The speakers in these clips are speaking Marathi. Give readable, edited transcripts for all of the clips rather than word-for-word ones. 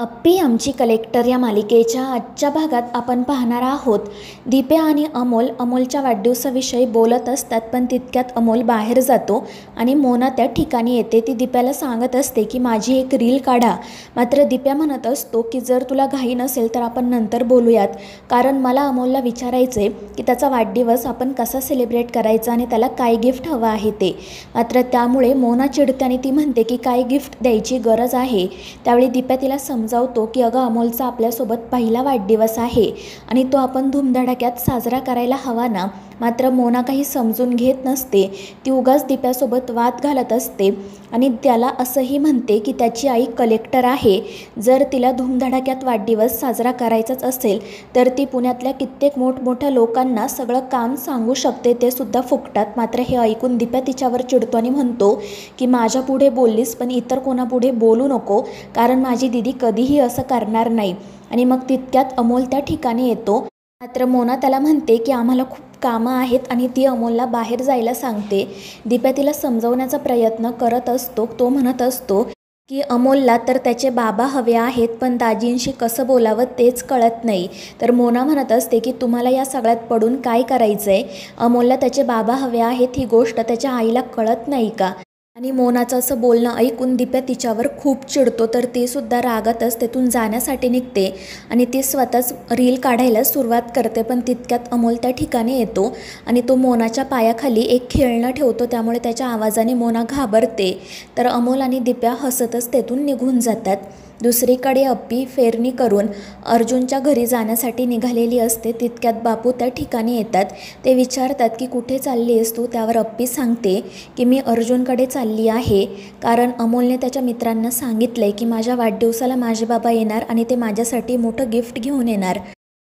अप्पी आमची कलेक्टर या मालिकेच्या आजच्या भागात आपण पाहणार आहोत. दिप्या आणि अमोलच्या वाढदिवसाविषयी बोलत असतात, पण तितक्यात अमोल बाहेर जातो आणि मोना त्या ठिकाणी येते. ती दिप्याला सांगत असते की माझी एक रील काढा. मात्र दिप्या म्हणत असतो की जर तुला घाई नसेल तर आपण नंतर बोलूयात, कारण मला अमोलला विचारायचे की त्याचा वाढदिवस आपण कसा सेलिब्रेट करायचा आणि त्याला काय गिफ्ट हवं आहे ते. मात्र त्यामुळे मोना चिडते आणि ती म्हणते की काय गिफ्ट द्यायची गरज आहे. त्यावेळी दिप्या तिला समजावतो की अगं अमोलचा आपल्यासोबत पहिला वाढदिवस आहे आणि तो आपण धूमधडाक्यात साजरा करायला हवा ना. मात्र मोना काही समजून घेत नसते. ती उगाच दिप्यासोबत वाद घालत असते आणि त्याला असंही म्हणते की त्याची आई कलेक्टर आहे. जर तिला धूमधडाक्यात वाढदिवस साजरा करायचाच असेल तर ती पुण्यातल्या कित्येक मोठमोठ्या लोकांना सगळं काम सांगू शकते, ते सुद्धा फुकटात. मात्र हे ऐकून दिप्या तिच्यावर चिडतो आणि म्हणतो की माझ्या पुढे बोललीस पण इतर कोणापुढे बोलू नको, कारण माझी दिदी कधीही असं करणार नाही. आणि मग तितक्यात अमोल त्या ठिकाणी येतो. मात्र मोना त्याला म्हणते की आम्हाला खूप कामं आहेत आणि ती अमोलला बाहेर जायला सांगते. दिप्या तिला समजवण्याचा प्रयत्न करत असतो. तो म्हणत असतो की अमोलला तर त्याचे बाबा हवे आहेत, पण दाजींशी कसं बोलावं तेच कळत नाही. तर मोना म्हणत असते की तुम्हाला या सगळ्यात पडून काय करायचं आहे? अमोलला त्याचे बाबा हवे आहेत ही गोष्ट त्याच्या आईला कळत नाही का? आणि मोनाचं असं बोलणं ऐकून दिप्या तिच्यावर खूप चिडतो. तर ती सुद्धा रागातच तेथून जाण्यासाठी निघते आणि ती स्वतःच रील काढायला सुरुवात करते. पण तितक्यात अमोल त्या ठिकाणी येतो आणि तो मोनाच्या पायाखाली एक खेळणं ठेवतो. त्यामुळे त्याच्या आवाजाने मोना घाबरते. तर अमोल आणि दिप्या हसतच तेथून निघून जातात. दुसरीकडे अप्पी फेरणी करून अर्जुनच्या घरी जाण्यासाठी निघालेली असते. तितक्यात बापू त्या ठिकाणी येतात. ते विचारतात की कुठे चालली आहेस तू? त्यावर अप्पी सांगते की मी अर्जुनकडे चालली आहे, कारण अमोलने त्याच्या मित्रांना सांगितलं आहे की माझ्या वाढदिवसाला माझे बाबा येणार आणि ते माझ्यासाठी मोठं गिफ्ट घेऊन येणार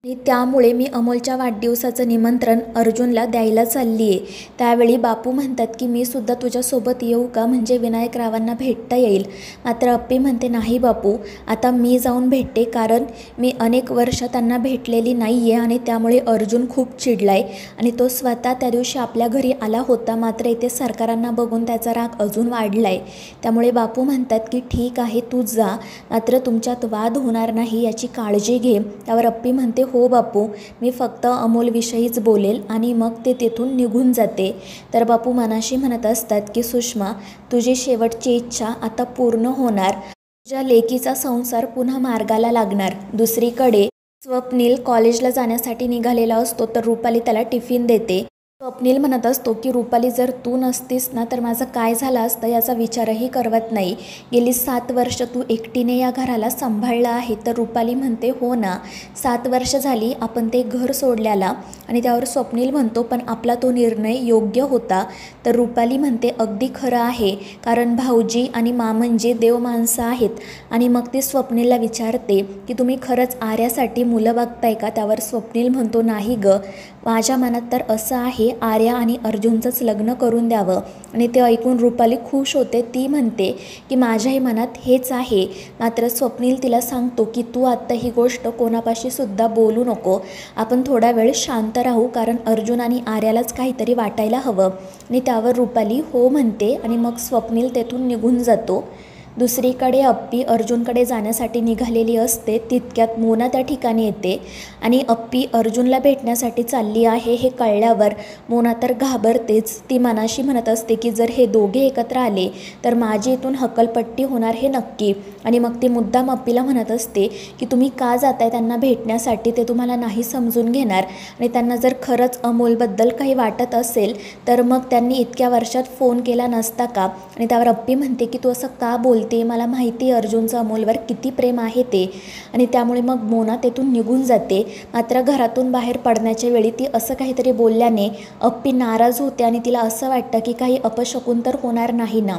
आणि त्यामुळे मी अमोलच्या वाढदिवसाचं निमंत्रण अर्जुनला द्यायला चालली आहे. त्यावेळी बापू म्हणतात की मी सुद्धा तुझ्यासोबत येऊ का, म्हणजे विनायकरावांना भेटता येईल. मात्र अप्पी म्हणते नाही बापू, आता मी जाऊन भेटते, कारण मी अनेक वर्ष त्यांना भेटलेली नाही आहे आणि त्यामुळे अर्जुन खूप चिडला आहे आणि तो स्वतः त्या दिवशी आपल्या घरी आला होता. मात्र इथे सरकारांना बघून त्याचा राग अजून वाढला आहे. त्यामुळे बापू म्हणतात की ठीक आहे तू जा, मात्र तुमच्यात वाद होणार नाही याची काळजी घे. त्यावर अप्पी म्हणते हो बापू, मी फक्त अमोलविषयीच बोलेल, आणि मग ते तेथून निघून जाते. तर बापू मनाशी म्हणत असतात की सुषमा, तुझी शेवटची इच्छा आता पूर्ण होणार. तुझ्या लेकीचा संसार पुन्हा मार्गाला लागणार. दुसरीकडे स्वप्नील कॉलेजला जाण्यासाठी निघालेला असतो. तर रुपाली त्याला टिफिन देते. स्वप्नील म्हणत असतो की रुपाली, जर तू नसतीस ना तर माझं काय झालं असतं याचा विचारही करवत नाही. गेली 7 वर्ष तू एकटीने या घराला सांभाळलं आहे. तर रुपाली म्हणते हो ना, 7 वर्ष झाली आपण ते घर सोडल्याला. आणि त्यावर स्वप्नील म्हणतो पण आपला तो निर्णय योग्य होता. तर रुपाली म्हणते अगदी खरं आहे, कारण भाऊजी आणि मामंजी देव माणसं आहेत. आणि मग ती स्वप्नीलला विचारते की तुम्ही खरंच आर्यासाठी मुलं बघताय का? त्यावर स्वप्नील म्हणतो नाही ग, माझ्या मनात तर असं आहे आर्या आणि अर्जुनचंच लग्न करून द्यावं. आणि ते ऐकून रुपाली खुश होते. ती म्हणते की माझ्याही मनात हेच आहे. मात्र स्वप्नील तिला सांगतो की तू आत्ता ही गोष्ट कोणापाशी सुद्धा बोलू नको, आपण थोडा वेळ शांत राहू, कारण अर्जुन आणि आर्यालाच काहीतरी वाटायला हवं. आणि त्यावर रुपाली हो म्हणते आणि मग स्वप्नील तेथून निघून जातो. दुसरीकडे अप्पी अर्जुनकडे जाण्यासाठी निघालेली असते. तितक्यात मोना त्या ठिकाणी येते आणि अप्पी अर्जुनला भेटण्यासाठी चालली आहे हे कळल्यावर मोना तर घाबरतेच. ती मनाशी म्हणत असते की जर हे दोघे एकत्र आले तर माझी इथून हकलपट्टी होणार हे नक्की. आणि मग ती मुद्दाम अप्पीला म्हणत असते की तुम्ही का जाताय त्यांना भेटण्यासाठी, ते तुम्हाला नाही समजून घेणार. आणि त्यांना जर खरंच अमोलबद्दल काही वाटत असेल तर मग त्यांनी इतक्या वर्षात फोन केला नसता का? आणि त्यावर अप्पी म्हणते की तू असं का बोल, ते मला माहिती आहे अर्जुनचं अमोलवर किती प्रेम आहे ते. आणि त्यामुळे मग मोना तेथून निघून जाते. मात्र घरातून बाहेर पडण्याच्या वेळी ती असं काहीतरी बोलल्याने अप्पी नाराज होते आणि तिला असं वाटतं की काही अपशकुन तर होणार नाही ना.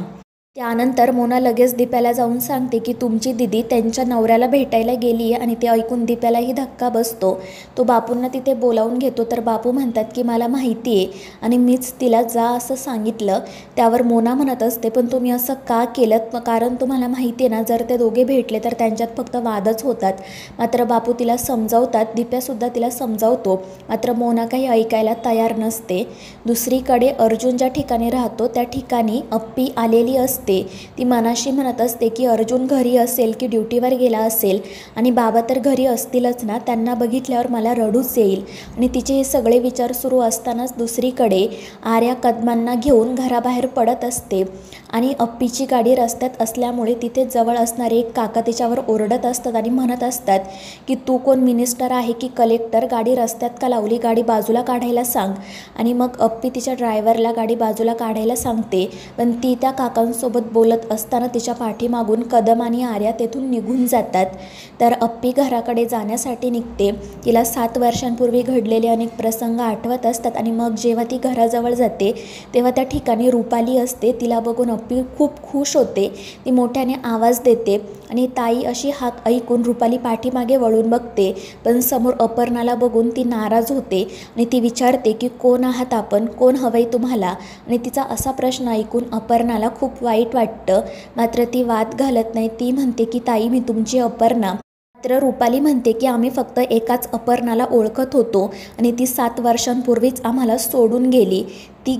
त्यानंतर मोना लगेच दिप्याला जाऊन सांगते की तुमची दिदी त्यांच्या नवऱ्याला भेटायला गेली आहे. आणि ते ऐकून दिप्यालाही धक्का बसतो. तो बापूंना तिथे बोलावून घेतो. तर बापू म्हणतात की मला माहिती आहे आणि मीच तिला जा असं सांगितलं. त्यावर मोना म्हणत असते पण तुम्ही असं का केलं, कारण तुम्हाला माहिती आहे ना जर ते दोघे भेटले तर त्यांच्यात फक्त वादच होतात. मात्र बापू तिला समजावतात, दिप्यासुद्धा तिला समजावतो. मात्र मोना काही ऐकायला तयार नसते. दुसरीकडे अर्जुन ज्या ठिकाणी राहतो त्या ठिकाणी अप्पी आलेली असते. असते. ती मनाशी म्हणत असते की अर्जुन घरी असेल की ड्युटीवर गेला असेल आणि बाबा तर घरी असतीलच ना, त्यांना बघितल्यावर मला रडूच येईल. आणि तिचे हे सगळे विचार सुरू असतानाच दुसरीकडे आर्या कदमांना घेऊन घराबाहेर पडत असते आणि अप्पीची गाडी रस्त्यात असल्यामुळे तिथे जवळ असणारे एक काका तिच्यावर ओरडत असतात आणि म्हणत असतात की तू कोण मिनिस्टर आहे की कलेक्टर, गाडी रस्त्यात का लावली, गाडी बाजूला काढायला सांग. आणि मग अप्पी तिच्या ड्रायव्हरला गाडी बाजूला काढायला सांगते, पण ती त्या काकांसोबत बोलत असताना तिच्या पाठीमागून कदम आणि आर्या तेथून निघून जातात. तर अप्पी घराकडे जाण्यासाठी निघते. तिला 7 वर्षांपूर्वी घडलेले अनेक प्रसंग आठवत असतात आणि मग जेव्हा ती घराजवळ जाते तेव्हा त्या ठिकाणी रुपाली असते. तिला बघून अप्पी खूप खुश होते. ती मोठ्याने आवाज देते आणि ताई अशी हाक ऐकून रुपाली पाठीमागे वळून बघते, पण समोर अपर्णाला बघून ती नाराज होते आणि ती विचारते की कोण आहात आपण, कोण हवंय तुम्हाला. आणि तिचा असा प्रश्न ऐकून अपर्णाला खूप वाईट वाटतं. मात्र ती वाद घालत नाही. ती म्हणते की ताई मी तुमची अपर्णा. मात्र रुपाली म्हणते की आम्ही फक्त एकाच अपर्णाला ओळखत होतो आणि ती 7 वर्षांपूर्वीच आम्हाला सोडून गेली. ती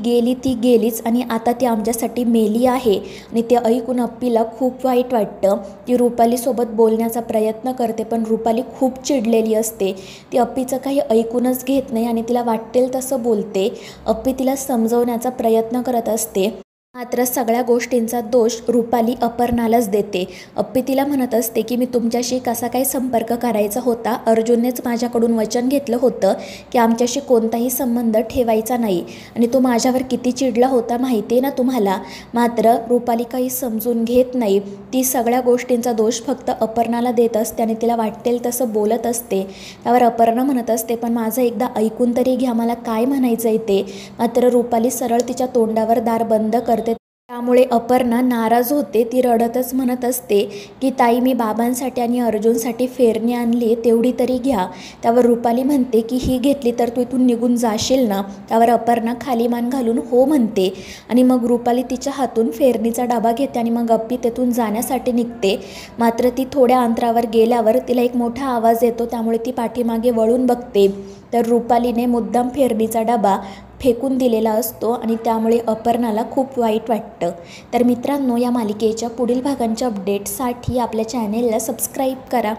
गेलीच आणि आता ती आमच्यासाठी मेली आहे. आणि ते ऐकून अप्पीला खूप वाईट वाटतं. ती रुपालीसोबत बोलण्याचा प्रयत्न करते, पण रुपाली खूप चिडलेली असते. ती अप्पीचं काही ऐकूनच घेत नाही आणि तिला वाटेल तसं बोलते. अप्पी तिला समजवण्याचा प्रयत्न करत असते, मात्र सगळ्या गोष्टींचा दोष रुपाली अपर्णालाच देते. अप्पी तिला म्हणत असते की मी तुमच्याशी कसा काही संपर्क करायचा होता, अर्जुननेच माझ्याकडून वचन घेतलं होतं की आमच्याशी कोणताही संबंध ठेवायचा नाही आणि तो माझ्यावर किती चिडला होता माहिती आहे ना तुम्हाला. मात्र रुपाली काही समजून घेत नाही. ती सगळ्या गोष्टींचा दोष फक्त अपर्णाला देत असते आणि तिला वाटेल तसं बोलत असते. त्यावर अपर्णा म्हणत असते पण माझं एकदा ऐकून तरी घ्या, मला काय म्हणायचं आहे ते. मात्र रुपाली सरळ तिच्या तोंडावर दार बंद करते. त्यामुळे अपर्णा नाराज होते. ती रडतच म्हणत असते की ताई मी बाबांसाठी आणि अर्जुनसाठी फेरणी आणली, तेवढी तरी घ्या. त्यावर रुपाली म्हणते की ही घेतली तर तू इथून निघून जाशील ना. त्यावर अपर्णा खाली मान घालून हो म्हणते आणि मग रुपाली तिच्या हातून फेरणीचा डबा घेते आणि मग अप्पी तेथून जाण्यासाठी निघते. मात्र ती थोड्या अंतरावर गेल्यावर तिला एक मोठा आवाज येतो. त्यामुळे ती पाठीमागे वळून बघते तर रुपालीने मुद्दाम फेरणीचा डबा फेकून दिलेला असतो आणि त्यामुळे अपर्णाला खूप वाईट वाटतं. तर मित्रांनो, या मालिकेच्या पुढील भागांच्या अपडेट्ससाठी आपल्या चॅनेलला सबस्क्राईब करा.